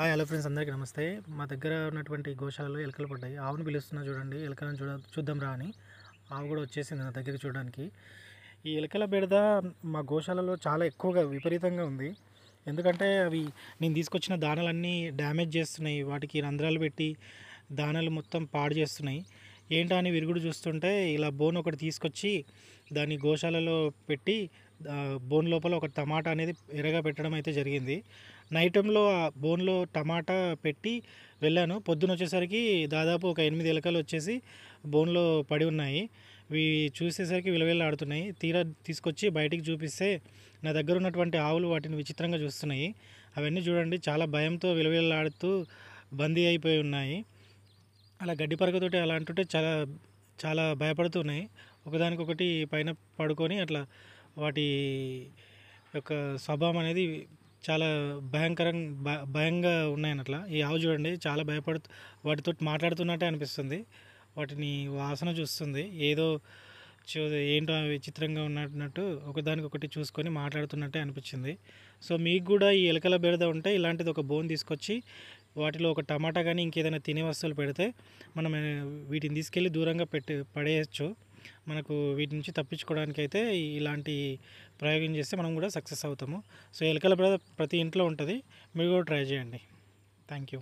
Hi hello friends, అందరికీ నమస్తే. మా దగ్గర ఉన్నటువంటి గోశాలలో ఎలుకలు పడ్డాయి. ఆవును పిలుస్తున్నా చూడండి, ఎలుకలను చూద్దాం రా అని. ఆవు కూడా వచ్చేసింది నా దగ్గరికి చూడడానికి. ఈ ఎలుకల బెడద మా గోశాలలో చాలా ఎక్కువగా విపరీతంగా ఉంది. ఎందుకంటే అవి నేను తీసుకొచ్చిన దానాలన్నీ డ్యామేజ్ చేస్తున్నాయి. వాటికి రంధ్రాలు పెట్టి దానాలు మొత్తం పాడు చేస్తున్నాయి. ఏంటా అని విరుగుడు చూస్తుంటే ఇలా బోన్ ఒకటి తీసుకొచ్చి దాన్ని గోశాలలో పెట్టి బోన్ లోపల ఒక టమాటా అనేది ఎరగా పెట్టడం అయితే జరిగింది. నైట్ టైంలో ఆ బోన్లో టమాటా పెట్టి వెళ్ళాను. పొద్దున వచ్చేసరికి దాదాపు ఒక 8 ఎలుకలు వచ్చేసి బోన్లో పడి ఉన్నాయి. ఇవి చూసేసరికి విలవిల్లాడుతున్నాయి. తీరా తీసుకొచ్చి బయటికి చూపిస్తే నా దగ్గర ఉన్నటువంటి ఆవులు వాటిని విచిత్రంగా చూస్తున్నాయి. అవన్నీ చూడండి, చాలా భయంతో విలవిల్లాడుతూ బందీ అయిపోయి ఉన్నాయి. అలా గడ్డి పరకతోటి అలా అంటుంటే చాలా చాలా భయపడుతున్నాయి. ఒకదానికొకటి పైన పడుకొని అట్లా వాటి యొక్క స్వభావం అనేది చాలా భయంగా ఉన్నాయని అట్లా. ఈ ఆవు చూడండి, చాలా భయపడుతూ వాటితో మాట్లాడుతున్నట్టే అనిపిస్తుంది. వాటిని వాసన చూస్తుంది, ఏదో ఏంటో విచిత్రంగా ఉన్నట్టు ఒకదానికొకటి చూసుకొని మాట్లాడుతున్నట్టే అనిపించింది. సో మీకు కూడా ఈ ఎలుకల బెడద ఉంటే ఇలాంటిది ఒక బోన్ తీసుకొచ్చి వాటిలో ఒక టమాటా కానీ ఇంకేదైనా తినే వస్తువులు పెడితే మనం వీటిని తీసుకెళ్ళి దూరంగా పడేయచ్చు. మనకు వీటి నుంచి తప్పించుకోవడానికి అయితే ఇలాంటి ప్రయోగం చేస్తే మనం కూడా సక్సెస్ అవుతాము. సో ఎలుకల బెడద ప్రతి ఇంట్లో ఉంటుంది, మీరు కూడా ట్రై చేయండి. Thank you.